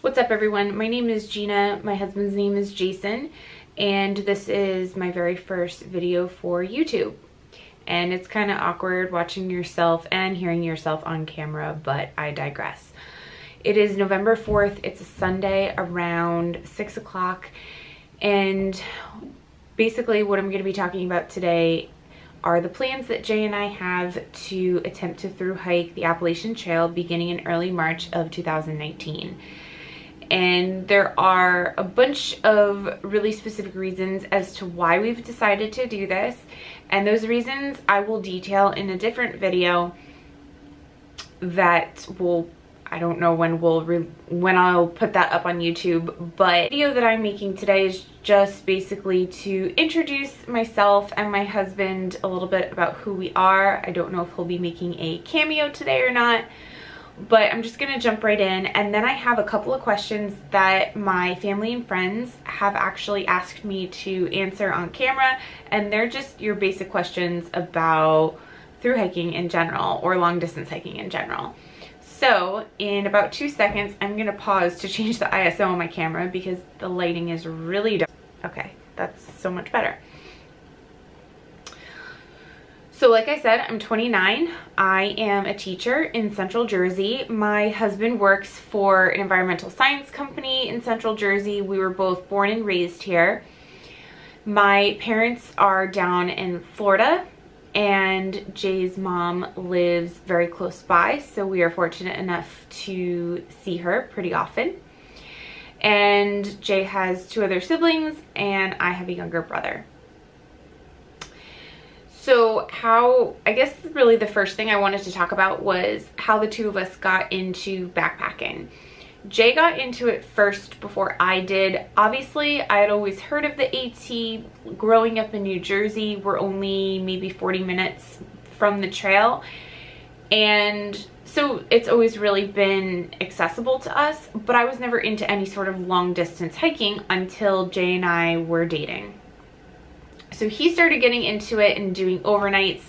What's up everyone? My name is Gina, my husband's name is Jason, and this is my very first video for YouTube. And it's kind of awkward watching yourself and hearing yourself on camera, but I digress. It is November 4th, it's a Sunday around 6 o'clock, and basically what I'm going to be talking about today are the plans that Jay and I have to attempt to through hike the Appalachian Trail beginning in early March of 2019. And there are a bunch of really specific reasons as to why we've decided to do this. And those reasons I will detail in a different video that will, I don't know when I'll put that up on YouTube, but the video that I'm making today is just basically to introduce myself and my husband a little bit about who we are. I don't know if he'll be making a cameo today or not, but I'm just gonna jump right in. And then I have a couple of questions that my family and friends have actually asked me to answer on camera, and they're just your basic questions about through hiking in general or long distance hiking in general. So in about 2 seconds, I'm gonna pause to change the ISO on my camera because the lighting is really dark. Okay, that's so much better. So like I said, I'm 29. I am a teacher in Central Jersey. My husband works for an environmental science company in Central Jersey. We were both born and raised here. My parents are down in Florida, and Jay's mom lives very close by, so we are fortunate enough to see her pretty often. And Jay has 2 other siblings, and I have a younger brother. So I guess really the first thing I wanted to talk about was how the two of us got into backpacking. Jay got into it first before I did. Obviously, I had always heard of the AT. Growing up in New Jersey, we're only maybe 40 minutes from the trail. And so it's always really been accessible to us, but I was never into any sort of long distance hiking until Jay and I were dating. So he started getting into it and doing overnights.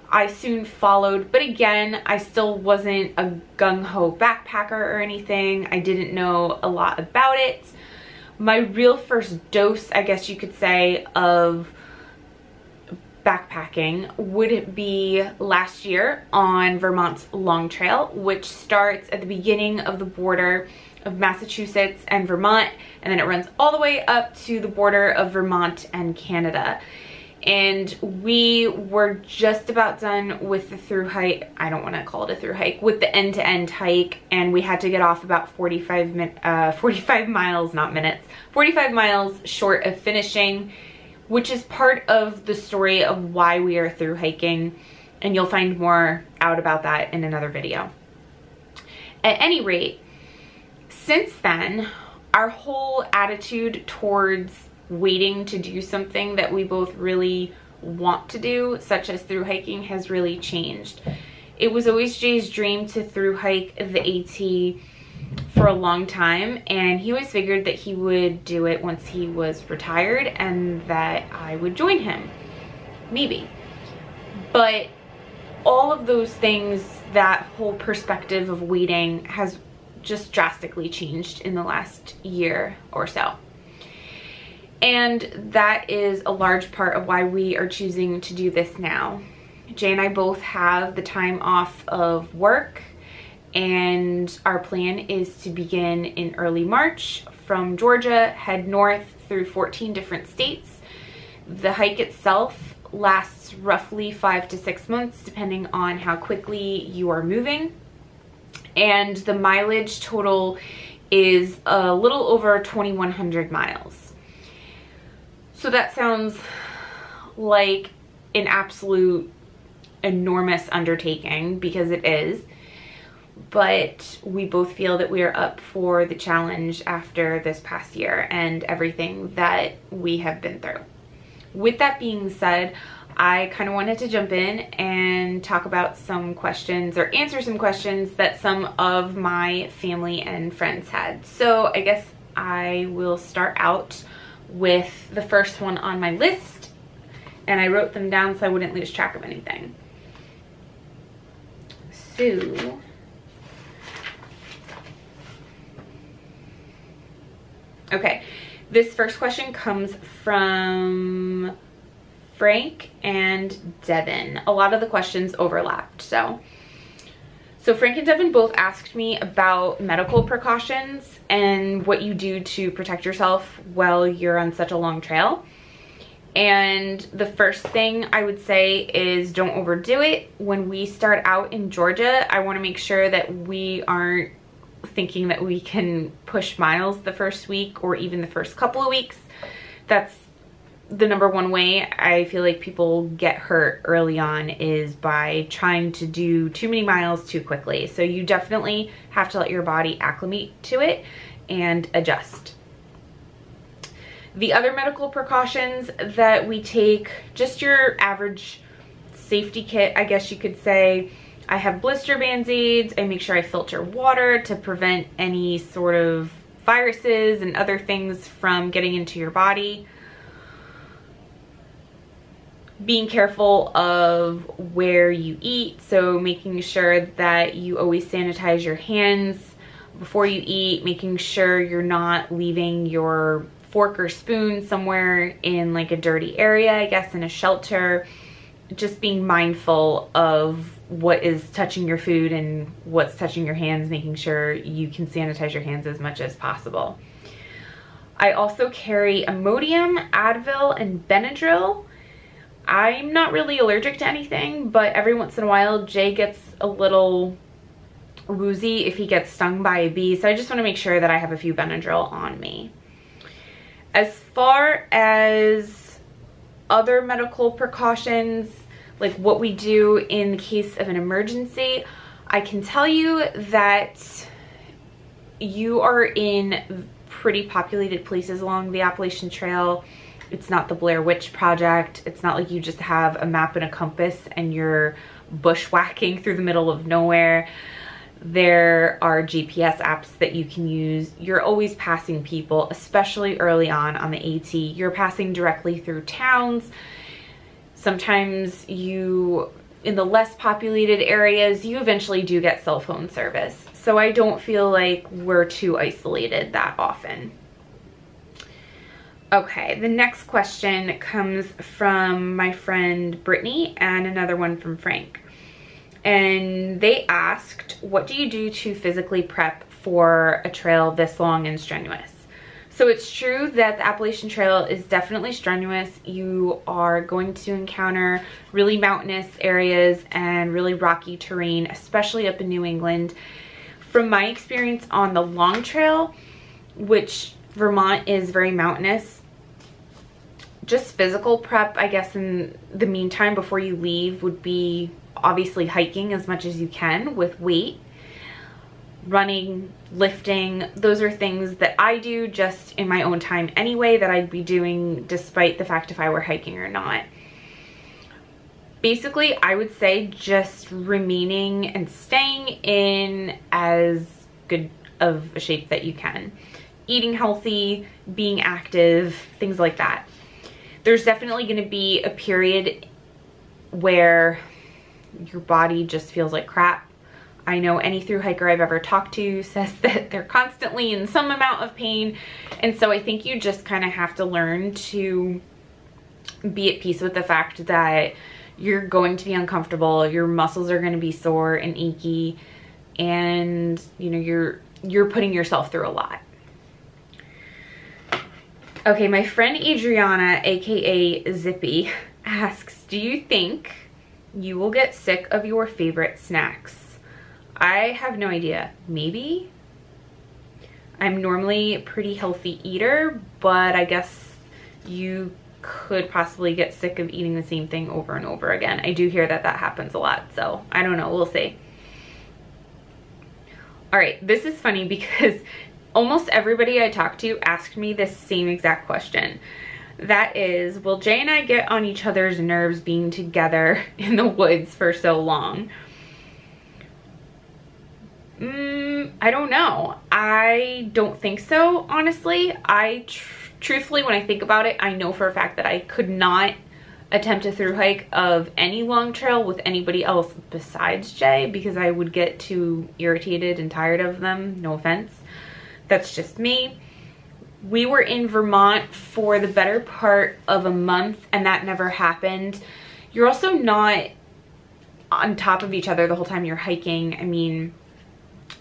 I soon followed, but again, I still wasn't a gung-ho backpacker or anything. I didn't know a lot about it. My real first dose, I guess you could say, of backpacking would be last year on Vermont's Long Trail, which starts at the beginning of the border of Massachusetts and Vermont, and then it runs all the way up to the border of Vermont and Canada. And we were just about done with the through hike. I don't want to call it a through hike, with the end-to-end hike, and we had to get off about 45 miles, not minutes, 45 miles short of finishing, which is part of the story of why we are through hiking, and you'll find more out about that in another video. At any rate, since then, our whole attitude towards waiting to do something that we both really want to do, such as through hiking, has really changed. It was always Jay's dream to through hike the AT for a long time, and he always figured that he would do it once he was retired and that I would join him, maybe. But all of those things, that whole perspective of waiting has just drastically changed in the last year or so. And that is a large part of why we are choosing to do this now. Jay and I both have the time off of work, and our plan is to begin in early March from Georgia, head north through 14 different states. The hike itself lasts roughly 5 to 6 months, depending on how quickly you are moving. And the mileage total is a little over 2,100 miles. So that sounds like an absolute enormous undertaking, because it is, but we both feel that we are up for the challenge after this past year and everything that we have been through. With that being said, I kind of wanted to jump in and talk about some questions, or answer some questions that some of my family and friends had. So I guess I will start out with the first one on my list, and I wrote them down so I wouldn't lose track of anything. So Okay, this first question comes from Frank and Devin. A lot of the questions overlapped, so Frank and Devin both asked me about medical precautions and what you do to protect yourself while you're on such a long trail. And the first thing I would say is don't overdo it. When we start out in Georgia, I want to make sure that we aren't thinking that we can push miles the first week or even the first couple of weeks. That's the number one way I feel like people get hurt early on, is by trying to do too many miles too quickly. So you definitely have to let your body acclimate to it and adjust. The other medical precautions that we take, just your average safety kit, I guess you could say. I have blister band-aids. I make sure I filter water to prevent any sort of viruses and other things from getting into your body. Being careful of where you eat, so making sure that you always sanitize your hands before you eat, making sure you're not leaving your fork or spoon somewhere in like a dirty area, I guess in a shelter. Just being mindful of what is touching your food and what's touching your hands, making sure you can sanitize your hands as much as possible. I also carry Imodium, Advil, and Benadryl. I'm not really allergic to anything, but every once in a while Jay gets a little woozy if he gets stung by a bee, so I just want to make sure that I have a few Benadryl on me. As far as other medical precautions, like what we do in the case of an emergency, I can tell you that you are in pretty populated places along the Appalachian Trail. It's not the Blair Witch Project. It's not like you just have a map and a compass and you're bushwhacking through the middle of nowhere. There are GPS apps that you can use. You're always passing people, especially early on the AT. You're passing directly through towns. Sometimes in the less populated areas, you eventually do get cell phone service. So I don't feel like we're too isolated that often. Okay, the next question comes from my friend Brittany and another one from Frank. And they asked, what do you do to physically prep for a trail this long and strenuous? So it's true that the Appalachian Trail is definitely strenuous. You are going to encounter really mountainous areas and really rocky terrain, especially up in New England. From my experience on the long trail, which Vermont is very mountainous, just physical prep, I guess, in the meantime before you leave would be obviously hiking as much as you can with weight, running, lifting. Those are things that I do just in my own time anyway, that I'd be doing despite the fact if I were hiking or not. Basically, I would say just remaining and staying in as good of a shape that you can. Eating healthy, being active, things like that. There's definitely going to be a period where your body just feels like crap. I know any thru hiker I've ever talked to says that they're constantly in some amount of pain. And so I think you just kind of have to learn to be at peace with the fact that you're going to be uncomfortable. Your muscles are going to be sore and achy. And, you know, you're putting yourself through a lot. Okay, my friend Adriana, aka Zippy, asks, do you think you will get sick of your favorite snacks? I have no idea. Maybe. I'm normally a pretty healthy eater, but I guess you could possibly get sick of eating the same thing over and over again. I do hear that that happens a lot, so I don't know. We'll see. All right, this is funny because almost everybody I talked to asked me this same exact question. That is, will Jay and I get on each other's nerves being together in the woods for so long? I don't know. I don't think so, honestly. Truthfully, when I think about it, I know for a fact that I could not attempt a thru hike of any long trail with anybody else besides Jay, because I would get too irritated and tired of them. No offense. That's just me. We were in Vermont for the better part of a month, and that never happened. You're also not on top of each other the whole time you're hiking. I mean,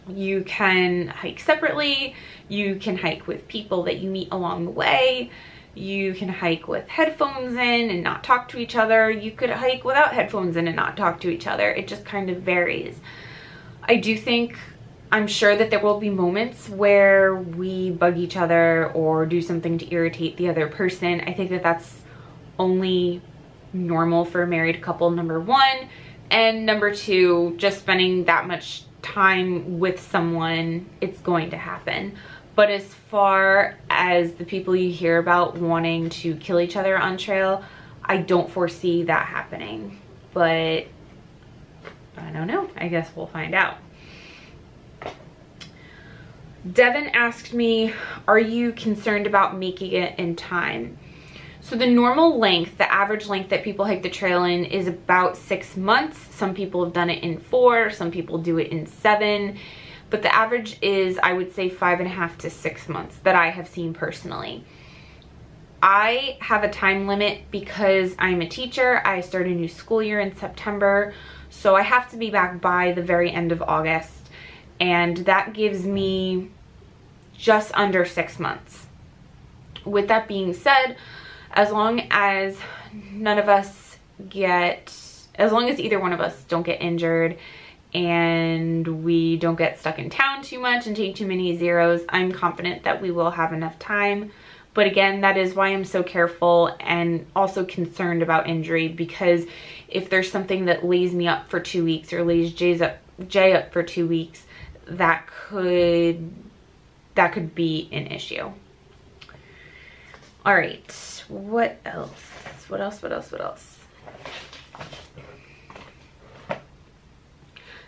you can hike separately, you can hike with people that you meet along the way, you can hike with headphones in and not talk to each other, you could hike without headphones in and not talk to each other. It just kind of varies. I'm sure that there will be moments where we bug each other or do something to irritate the other person. I think that that's only normal for a married couple, number one. And number two, just spending that much time with someone, it's going to happen. But as far as the people you hear about wanting to kill each other on trail, I don't foresee that happening. But I don't know. I guess we'll find out. Devin asked me, are you concerned about making it in time? So the normal length, the average length that people hike the trail in is about 6 months. Some people have done it in 4, some people do it in 7, but the average is, I would say, 5.5 to 6 months that I have seen personally. I have a time limit because I'm a teacher. I start a new school year in September, so I have to be back by the very end of August. And that gives me just under 6 months. With that being said, as long as either one of us don't get injured and we don't get stuck in town too much and take too many zeros, I'm confident that we will have enough time. But again, that is why I'm so careful and also concerned about injury, because if there's something that lays me up for 2 weeks or lays Jay up for 2 weeks, that could be an issue. All right, what else? What else?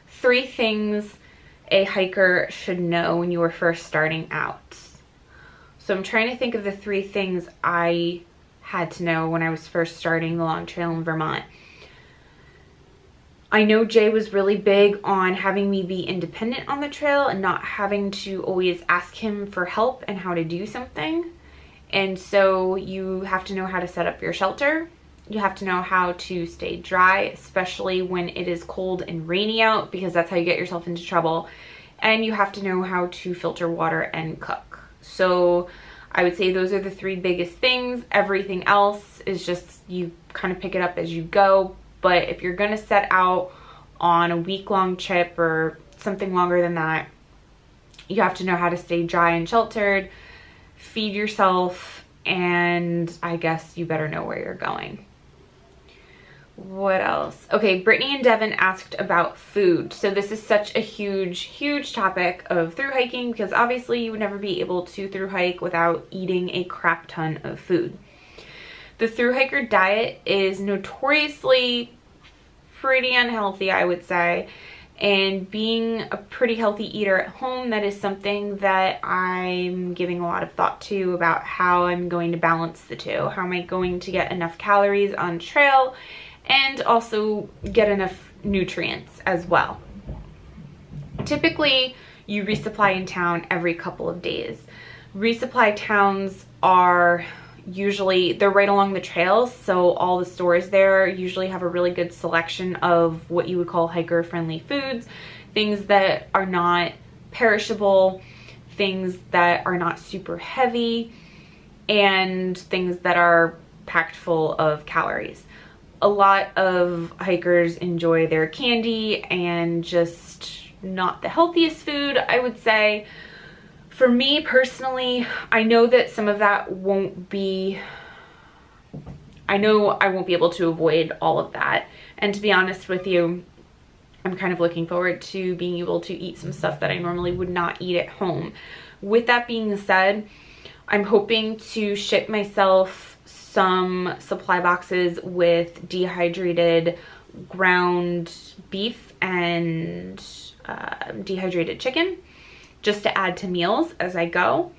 3 things a hiker should know when you are first starting out. So I'm trying to think of the 3 things I had to know when I was first starting the long trail in Vermont. I know Jay was really big on having me be independent on the trail and not having to always ask him for help and how to do something. And so you have to know how to set up your shelter. You have to know how to stay dry, especially when it is cold and rainy out, because that's how you get yourself into trouble. And you have to know how to filter water and cook. So I would say those are the 3 biggest things. Everything else is just, you kind of pick it up as you go. But if you're gonna set out on a week-long trip or something longer than that, you have to know how to stay dry and sheltered, feed yourself, and I guess you better know where you're going. What else? Okay, Brittany and Devin asked about food. So this is such a huge topic of thru hiking, because obviously you would never be able to thru hike without eating a crap ton of food. The thru hiker diet is notoriously pretty unhealthy, I would say. And being a pretty healthy eater at home, that is something that I'm giving a lot of thought to, about how I'm going to balance the two. How am I going to get enough calories on trail and also get enough nutrients as well? Typically, you resupply in town every couple of days. Resupply towns are usually, they're right along the trails, so all the stores there usually have a really good selection of what you would call hiker friendly foods, things that are not perishable, things that are not super heavy, and things that are packed full of calories. A lot of hikers enjoy their candy and just not the healthiest food, I would say. For me personally, I know that some of that won't be, I know I won't be able to avoid all of that. And to be honest with you, I'm kind of looking forward to being able to eat some stuff that I normally would not eat at home. With that being said, I'm hoping to ship myself some supply boxes with dehydrated ground beef and dehydrated chicken, just to add to meals as I go.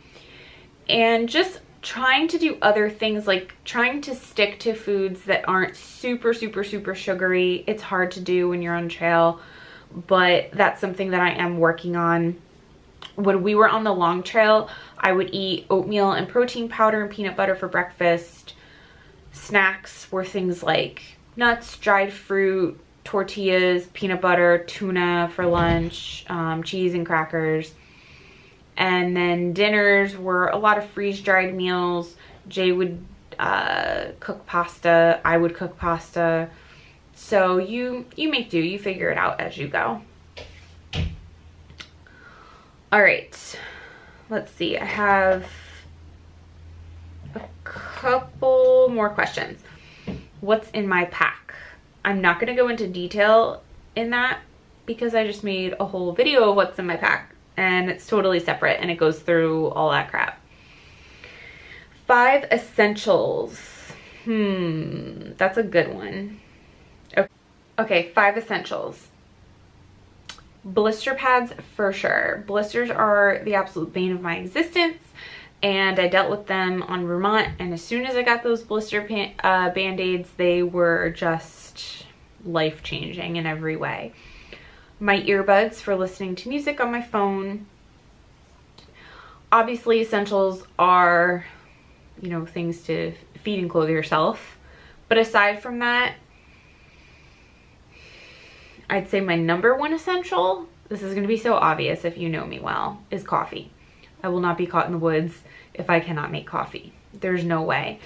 And just trying to do other things, like trying to stick to foods that aren't super sugary. It's hard to do when you're on trail, but that's something that I am working on. when we were on the long trail, I would eat oatmeal and protein powder and peanut butter for breakfast. Snacks were things like nuts, dried fruit, tortillas, peanut butter, tuna for lunch, cheese and crackers. And then dinners were a lot of freeze-dried meals. Jay would cook pasta. I would cook pasta. So you make do. You figure it out as you go. All right. Let's see. I have a couple more questions. What's in my pack? I'm not going to go into detail in that because I just made a whole video of what's in my pack, and it's totally separate and it goes through all that crap. 5 essentials. That's a good one. Okay, 5 essentials. Blister pads for sure. Blisters are the absolute bane of my existence, and I dealt with them on Vermont, and as soon as I got those blister band-aids, they were just life-changing in every way. My earbuds for listening to music on my phone. Obviously, essentials are, you know, things to feed and clothe yourself. But aside from that, I'd say my number one essential, this is going to be so obvious if you know me well, is coffee. I will not be caught in the woods if I cannot make coffee. There's no way.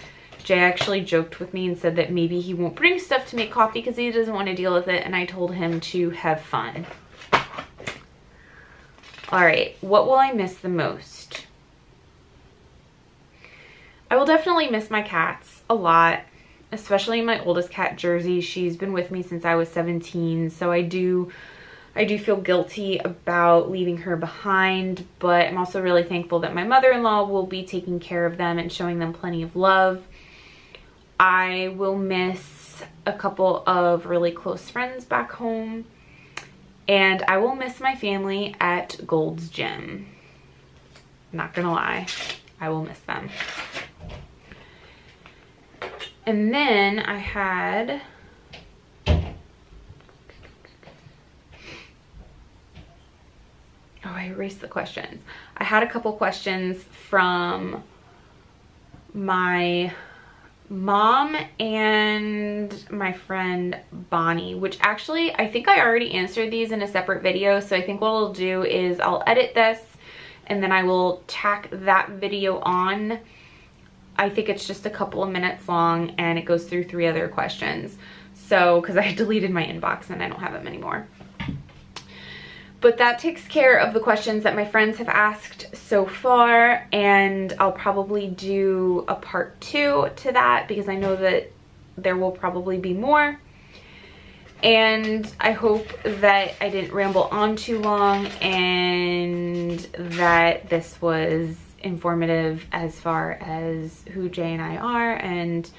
Jay actually joked with me and said that maybe he won't bring stuff to make coffee because he doesn't want to deal with it, and I told him to have fun. All right, what will I miss the most? I will definitely miss my cats a lot, especially my oldest cat, Jersey. She's been with me since I was 17, so I do feel guilty about leaving her behind, but I'm also really thankful that my mother-in-law will be taking care of them and showing them plenty of love. I will miss a couple of really close friends back home, and I will miss my family at Gold's Gym. Not gonna lie, I will miss them. And then I had I erased the questions. I had a couple questions from my mom and my friend Bonnie, which actually I think I already answered these in a separate video. So I think what I'll do is I'll edit this and then I will tack that video on. I think it's just a couple of minutes long and it goes through 3 other questions. So, because I deleted my inbox and I don't have them anymore. But that takes care of the questions that my friends have asked so far, and I'll probably do a part 2 to that because I know that there will probably be more. And I hope that I didn't ramble on too long and that this was informative as far as who Jay and I are. And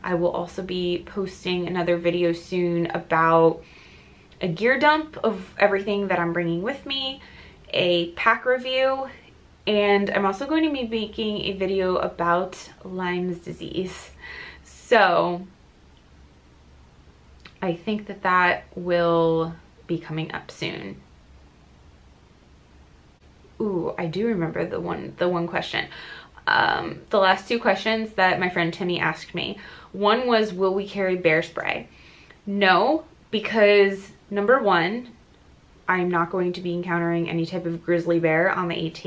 I will also be posting another video soon about a gear dump of everything that I'm bringing with me, a pack review, and I'm also going to be making a video about Lyme's disease. So I think that that will be coming up soon. Ooh, I do remember the one question. The last 2 questions that my friend Timmy asked me. One was, will we carry bear spray? No, because number 1, I'm not going to be encountering any type of grizzly bear on the AT.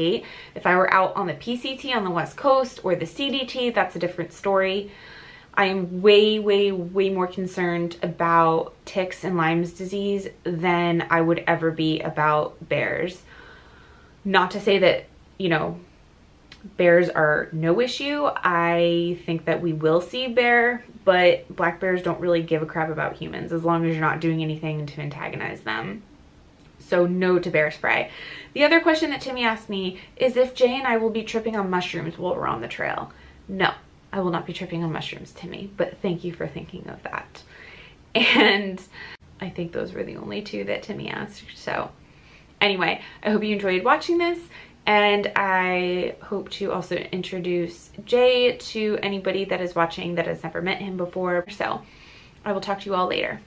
If I were out on the PCT on the West Coast or the CDT, that's a different story. I am way, way, way more concerned about ticks and Lyme's disease than I would ever be about bears. Not to say that, you know, bears are no issue. I think that we will see bear, but black bears don't really give a crap about humans as long as you're not doing anything to antagonize them. So no to bear spray. The other question that Timmy asked me is if Jay and I will be tripping on mushrooms while we're on the trail. No, I will not be tripping on mushrooms, Timmy, but thank you for thinking of that. And I think those were the only 2 that Timmy asked. So anyway, I hope you enjoyed watching this. And I hope to also introduce Jay to anybody that is watching that has never met him before. So I will talk to you all later.